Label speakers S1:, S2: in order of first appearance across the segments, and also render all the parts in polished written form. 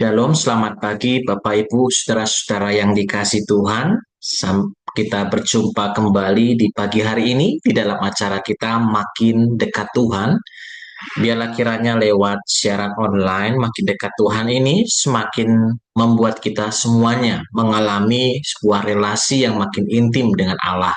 S1: Shalom, selamat pagi Bapak Ibu, saudara-saudara yang dikasihi Tuhan. Kita berjumpa kembali di pagi hari ini di dalam acara kita Makin Dekat Tuhan. Biarlah kiranya lewat siaran online Makin Dekat Tuhan ini semakin membuat kita semuanya mengalami sebuah relasi yang makin intim dengan Allah.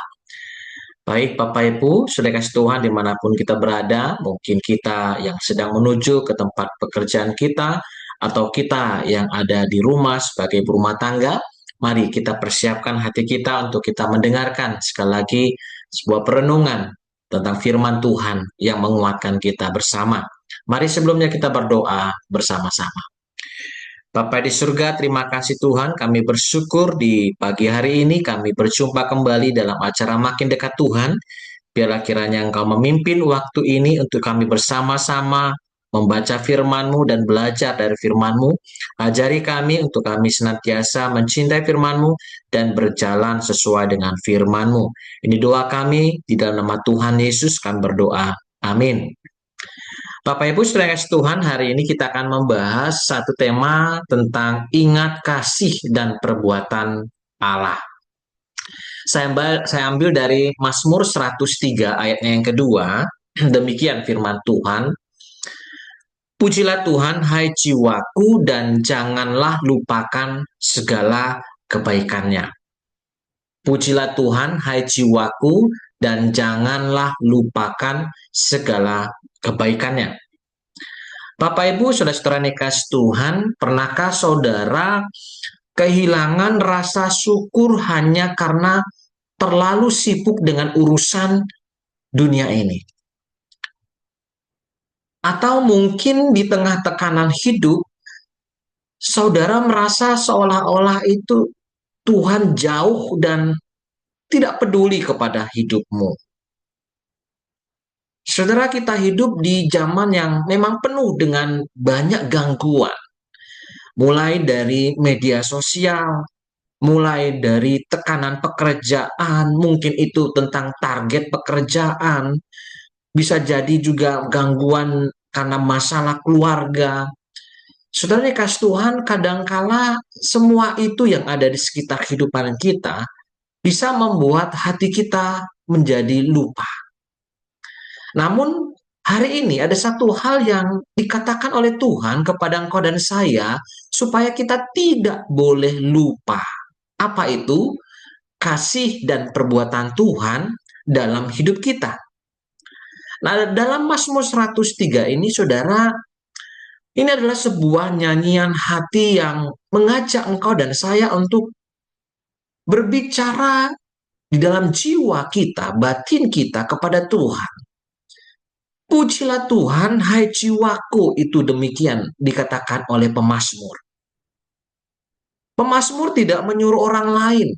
S1: Baik Bapak Ibu, saudara kasih Tuhan dimanapun kita berada, mungkin kita yang sedang menuju ke tempat pekerjaan kita, atau kita yang ada di rumah sebagai berumah tangga, mari kita persiapkan hati kita untuk kita mendengarkan sekali lagi sebuah perenungan tentang firman Tuhan yang menguatkan kita bersama. Mari sebelumnya kita berdoa bersama-sama. Bapa di surga, terima kasih Tuhan, kami bersyukur di pagi hari ini kami berjumpa kembali dalam acara Makin Dekat Tuhan. Biarlah kiranya Engkau memimpin waktu ini untuk kami bersama-sama membaca firman-Mu dan belajar dari firman-Mu. Ajari kami untuk kami senantiasa mencintai firman-Mu dan berjalan sesuai dengan firman-Mu. Ini doa kami, di dalam nama Tuhan Yesus kami berdoa. Amin. Bapak Ibu saudara kasih Tuhan, hari ini kita akan membahas satu tema tentang ingat kasih dan perbuatan Allah. Saya ambil dari Mazmur 103 ayatnya yang kedua. Demikian firman Tuhan. Pujilah Tuhan, hai jiwaku, dan janganlah lupakan segala kebaikannya. Pujilah Tuhan, hai jiwaku, dan janganlah lupakan segala kebaikannya. Bapak Ibu, saudara-saudara yang dikasihi Tuhan, pernahkah saudara kehilangan rasa syukur hanya karena terlalu sibuk dengan urusan dunia ini? Atau mungkin di tengah tekanan hidup, saudara merasa seolah-olah itu Tuhan jauh dan tidak peduli kepada hidupmu. Saudara, kita hidup di zaman yang memang penuh dengan banyak gangguan. Mulai dari media sosial, mulai dari tekanan pekerjaan, mungkin itu tentang target pekerjaan, bisa jadi juga gangguan karena masalah keluarga. Saudara dikasih Tuhan, kadangkala semua itu yang ada di sekitar kehidupan kita bisa membuat hati kita menjadi lupa. Namun hari ini ada satu hal yang dikatakan oleh Tuhan kepada engkau dan saya supaya kita tidak boleh lupa. Apa itu? Kasih dan perbuatan Tuhan dalam hidup kita. Nah, dalam Mazmur 103 ini, saudara, ini adalah sebuah nyanyian hati yang mengajak engkau dan saya untuk berbicara di dalam jiwa kita, batin kita kepada Tuhan. Pujilah Tuhan, hai jiwaku, itu demikian dikatakan oleh pemazmur. Pemazmur tidak menyuruh orang lain,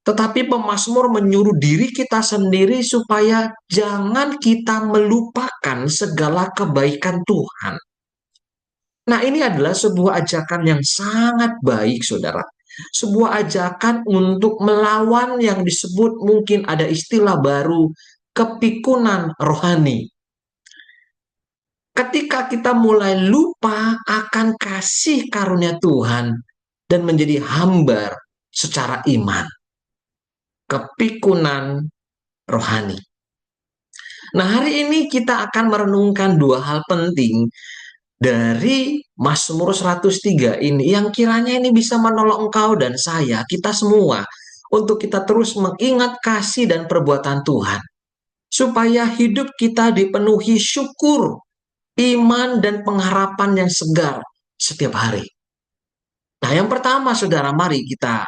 S1: tetapi pemazmur menyuruh diri kita sendiri supaya jangan kita melupakan segala kebaikan Tuhan. Nah, ini adalah sebuah ajakan yang sangat baik, saudara. Sebuah ajakan untuk melawan yang disebut mungkin ada istilah baru, kepikunan rohani. Ketika kita mulai lupa akan kasih karunia Tuhan dan menjadi hambar secara iman. Kepikunan rohani. Nah, hari ini kita akan merenungkan dua hal penting dari Mazmur 103 ini yang kiranya ini bisa menolong engkau dan saya, kita semua, untuk kita terus mengingat kasih dan perbuatan Tuhan. Supaya hidup kita dipenuhi syukur, iman, dan pengharapan yang segar setiap hari. Nah, yang pertama, saudara, mari kita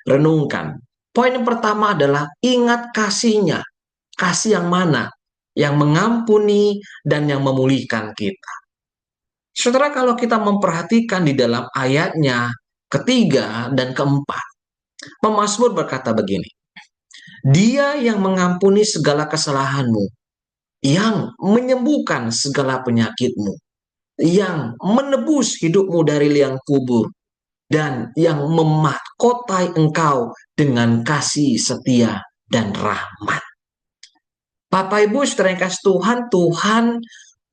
S1: renungkan. Poin yang pertama adalah ingat kasihnya. Kasih yang mana? Yang mengampuni dan yang memulihkan kita. Saudara, kalau kita memperhatikan di dalam ayatnya ketiga dan keempat, pemazmur berkata begini, Dia yang mengampuni segala kesalahanmu, yang menyembuhkan segala penyakitmu, yang menebus hidupmu dari liang kubur, dan yang memahkotai engkau dengan kasih setia dan rahmat. Bapak Ibu saudara yang kasih Tuhan, Tuhan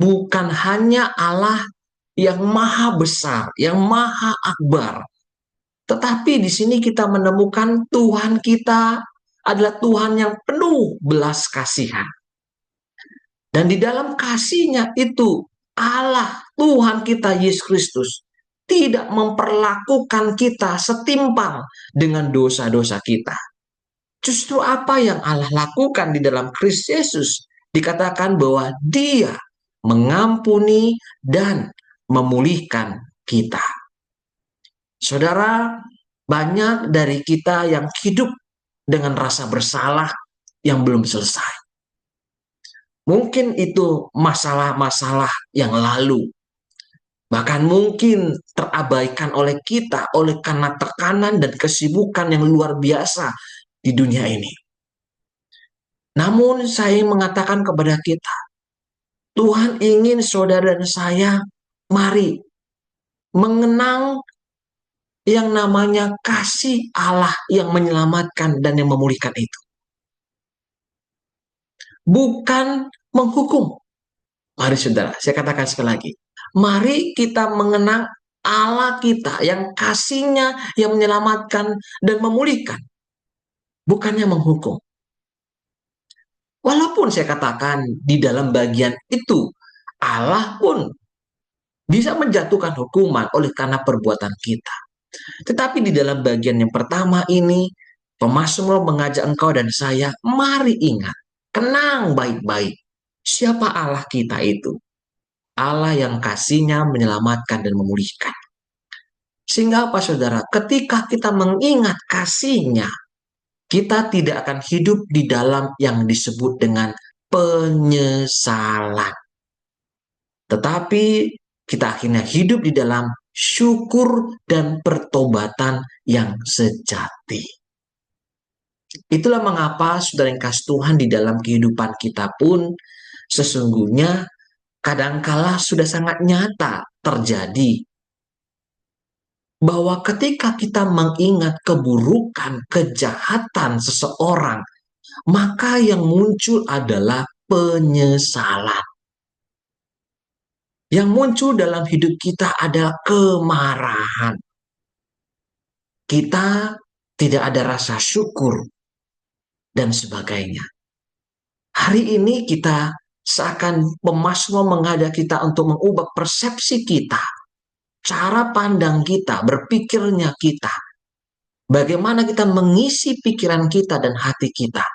S1: bukan hanya Allah yang maha besar, yang maha akbar. Tetapi di sini kita menemukan Tuhan kita adalah Tuhan yang penuh belas kasihan. Dan di dalam kasihnya itu Allah Tuhan kita Yesus Kristus tidak memperlakukan kita setimpal dengan dosa-dosa kita. Justru apa yang Allah lakukan di dalam Kristus Yesus dikatakan bahwa Dia mengampuni dan memulihkan kita. Saudara, banyak dari kita yang hidup dengan rasa bersalah yang belum selesai. Mungkin itu masalah-masalah yang lalu. Bahkan mungkin terabaikan oleh kita oleh karena tekanan dan kesibukan yang luar biasa di dunia ini. Namun saya mengatakan kepada kita, Tuhan ingin saudara dan saya mari mengenang yang namanya kasih Allah yang menyelamatkan dan yang memulihkan itu. Bukan menghukum. Mari saudara, saya katakan sekali lagi. Mari kita mengenang Allah kita yang kasihnya yang menyelamatkan dan memulihkan. Bukannya menghukum. Walaupun saya katakan di dalam bagian itu, Allah pun bisa menjatuhkan hukuman oleh karena perbuatan kita. Tetapi di dalam bagian yang pertama ini, pemazmur mengajak engkau dan saya, mari ingat, kenang baik-baik, siapa Allah kita itu. Allah yang kasihnya menyelamatkan dan memulihkan. Sehingga apa saudara, ketika kita mengingat kasihnya, kita tidak akan hidup di dalam yang disebut dengan penyesalan. Tetapi kita akhirnya hidup di dalam syukur dan pertobatan yang sejati. Itulah mengapa saudara yang kasih Tuhan di dalam kehidupan kita pun sesungguhnya kadangkala sudah sangat nyata terjadi bahwa ketika kita mengingat keburukan, kejahatan seseorang, maka yang muncul adalah penyesalan. Yang muncul dalam hidup kita adalah kemarahan. Kita tidak ada rasa syukur dan sebagainya. Hari ini kita seakan pemazmur mengajak kita untuk mengubah persepsi kita, cara pandang kita, berpikirnya kita. Bagaimana kita mengisi pikiran kita dan hati kita.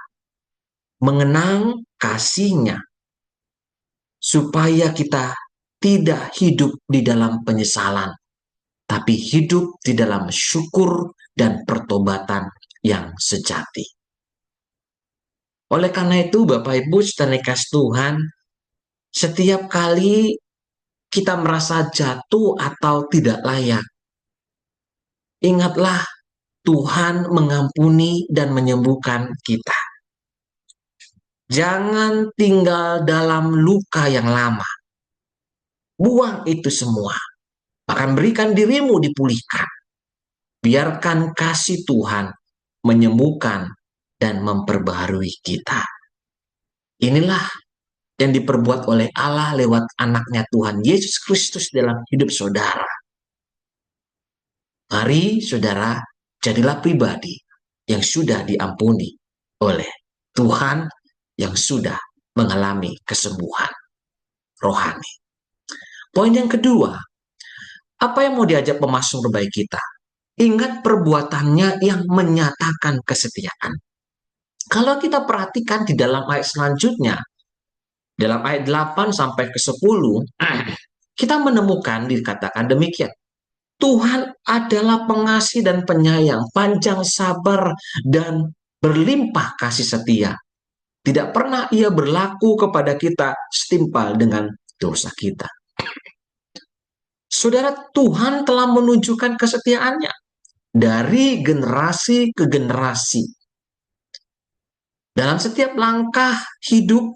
S1: Mengenang kasihnya. Supaya kita tidak hidup di dalam penyesalan. Tapi hidup di dalam syukur dan pertobatan yang sejati. Oleh karena itu Bapak Ibu saudara kasih Tuhan, setiap kali kita merasa jatuh atau tidak layak, ingatlah Tuhan mengampuni dan menyembuhkan kita. Jangan tinggal dalam luka yang lama. Buang itu semua. Bahkan berikan dirimu dipulihkan. Biarkan kasih Tuhan menyembuhkan dan memperbaharui kita. Inilah yang diperbuat oleh Allah lewat anaknya Tuhan Yesus Kristus dalam hidup saudara. Mari saudara, jadilah pribadi yang sudah diampuni oleh Tuhan yang sudah mengalami kesembuhan rohani. Poin yang kedua, apa yang mau diajak pemazmur baik kita? Ingat perbuatannya yang menyatakan kesetiaan. Kalau kita perhatikan di dalam ayat selanjutnya, dalam ayat 8 sampai ke 10, kita menemukan dikatakan demikian. Tuhan adalah pengasih dan penyayang, panjang sabar dan berlimpah kasih setia. Tidak pernah ia berlaku kepada kita setimpal dengan dosa kita. Saudara, Tuhan telah menunjukkan kesetiaannya dari generasi ke generasi. Dalam setiap langkah hidup,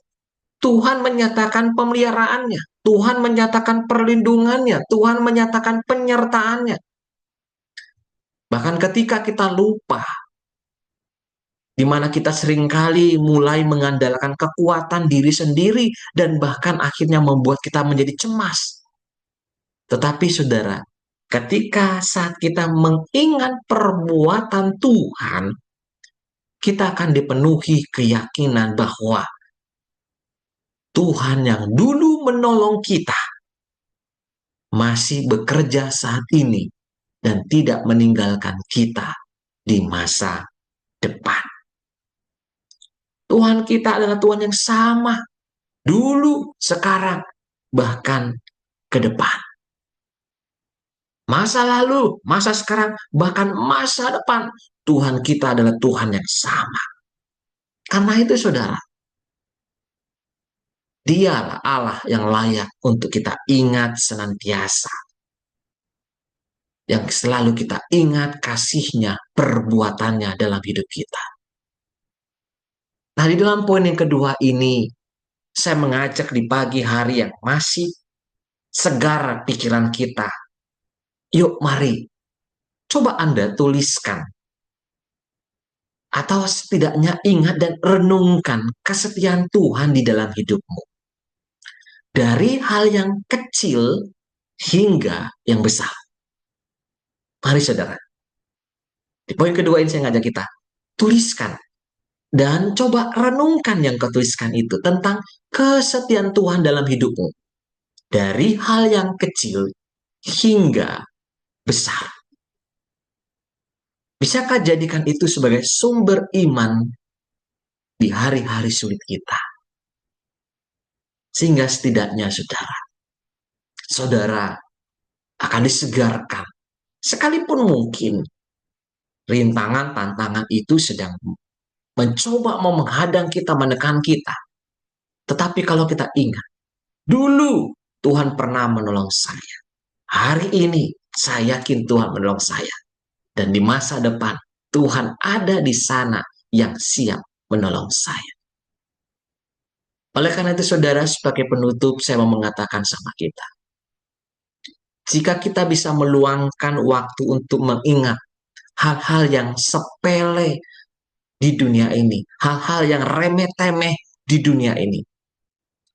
S1: Tuhan menyatakan pemeliharaannya, Tuhan menyatakan perlindungannya, Tuhan menyatakan penyertaannya. Bahkan ketika kita lupa, di mana kita seringkali mulai mengandalkan kekuatan diri sendiri dan bahkan akhirnya membuat kita menjadi cemas. Tetapi saudara, ketika saat kita mengingat perbuatan Tuhan, kita akan dipenuhi keyakinan bahwa Tuhan yang dulu menolong kita masih bekerja saat ini dan tidak meninggalkan kita di masa depan. Tuhan kita adalah Tuhan yang sama dulu, sekarang, bahkan ke depan. Masa lalu, masa sekarang, bahkan masa depan, Tuhan kita adalah Tuhan yang sama. Karena itu saudara, Dialah Allah yang layak untuk kita ingat senantiasa. Yang selalu kita ingat kasih-Nya, perbuatannya dalam hidup kita. Nah, di dalam poin yang kedua ini, saya mengajak di pagi hari yang masih segar pikiran kita. Yuk mari, coba Anda tuliskan. Atau setidaknya ingat dan renungkan kesetiaan Tuhan di dalam hidupmu. Dari hal yang kecil hingga yang besar. Mari saudara. Di poin kedua ini saya ngajak kita. Tuliskan. Dan coba renungkan yang kau tuliskan itu tentang kesetiaan Tuhan dalam hidupmu. Dari hal yang kecil hingga besar. Bisakah jadikan itu sebagai sumber iman di hari-hari sulit kita? Sehingga setidaknya saudara akan disegarkan. Sekalipun mungkin rintangan, tantangan itu sedang mencoba mau menghadang kita, menekan kita. Tetapi kalau kita ingat, dulu Tuhan pernah menolong saya. Hari ini saya yakin Tuhan menolong saya. Dan di masa depan Tuhan ada di sana yang siap menolong saya. Oleh karena itu saudara, sebagai penutup saya mau mengatakan sama kita. Jika kita bisa meluangkan waktu untuk mengingat hal-hal yang sepele di dunia ini, hal-hal yang remeh-temeh di dunia ini,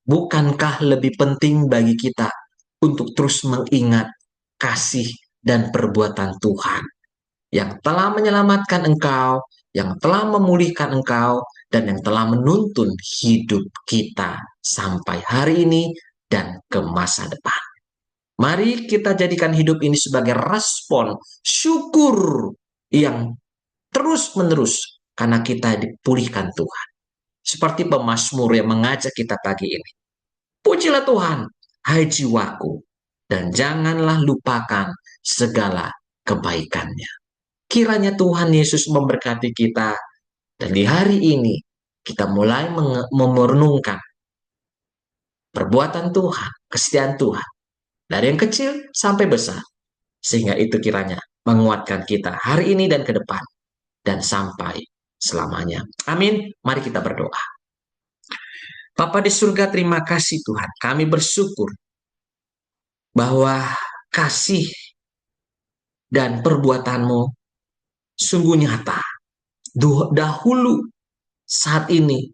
S1: bukankah lebih penting bagi kita untuk terus mengingat kasih dan perbuatan Tuhan yang telah menyelamatkan engkau, yang telah memulihkan engkau, dan yang telah menuntun hidup kita sampai hari ini dan ke masa depan. Mari kita jadikan hidup ini sebagai respon syukur yang terus-menerus karena kita dipulihkan Tuhan. Seperti pemazmur yang mengajak kita pagi ini. Pujilah Tuhan, hai jiwaku, dan janganlah lupakan segala kebaikannya. Kiranya Tuhan Yesus memberkati kita, dan di hari ini kita mulai merenungkan perbuatan Tuhan, kesetiaan Tuhan, dari yang kecil sampai besar, sehingga itu kiranya menguatkan kita hari ini dan ke depan, dan sampai selamanya. Amin. Mari kita berdoa. Bapa di surga, terima kasih Tuhan. Kami bersyukur bahwa kasih dan perbuatan-Mu sungguh nyata. Dahulu, saat ini,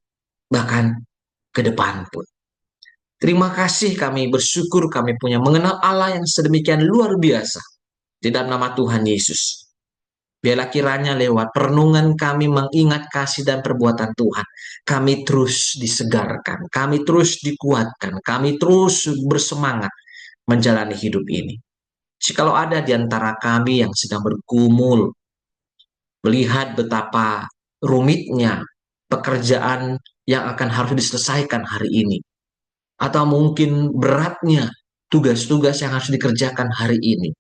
S1: bahkan ke depan pun. Terima kasih, kami bersyukur kami punya mengenal Allah yang sedemikian luar biasa. Di dalam nama Tuhan Yesus. Biarlah kiranya lewat perenungan kami mengingat kasih dan perbuatan Tuhan. Kami terus disegarkan, kami terus dikuatkan, kami terus bersemangat menjalani hidup ini. Jikalau ada di antara kami yang sedang bergumul, melihat betapa rumitnya pekerjaan yang akan harus diselesaikan hari ini, atau mungkin beratnya tugas-tugas yang harus dikerjakan hari ini,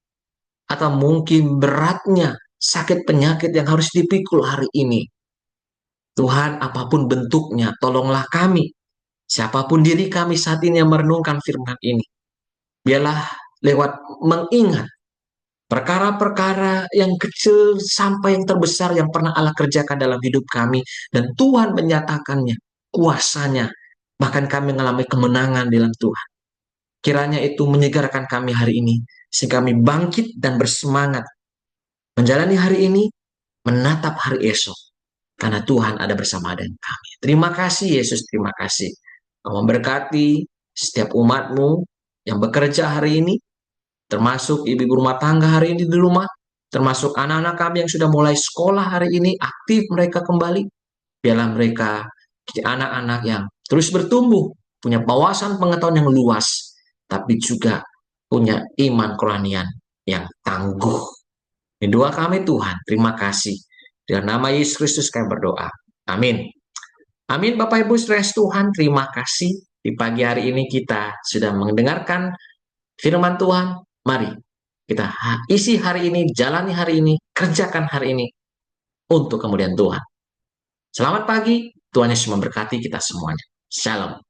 S1: atau mungkin beratnya sakit penyakit yang harus dipikul hari ini. Tuhan, apapun bentuknya, tolonglah kami, siapapun diri kami saat ini yang merenungkan firman ini. Biarlah lewat mengingat perkara-perkara yang kecil sampai yang terbesar yang pernah Allah kerjakan dalam hidup kami, dan Tuhan menyatakannya, kuasanya, bahkan kami mengalami kemenangan dalam Tuhan. Kiranya itu menyegarkan kami hari ini, sehingga kami bangkit dan bersemangat menjalani hari ini, menatap hari esok, karena Tuhan ada bersama dengan kami. Terima kasih Yesus, terima kasih. Kau memberkati setiap umat-Mu yang bekerja hari ini, termasuk ibu-ibu rumah tangga hari ini di rumah, termasuk anak-anak kami yang sudah mulai sekolah hari ini, aktif mereka kembali. Biarlah mereka anak-anak yang terus bertumbuh, punya wawasan pengetahuan yang luas, tapi juga punya iman kerohanian yang tangguh. Ini doa kami Tuhan, terima kasih. Dalam nama Yesus Kristus kami berdoa. Amin. Amin Bapak Ibu saudara Tuhan, terima kasih. Di pagi hari ini kita sudah mendengarkan firman Tuhan. Mari kita isi hari ini, jalani hari ini, kerjakan hari ini untuk kemudian Tuhan. Selamat pagi, Tuhan Yesus memberkati kita semuanya. Shalom.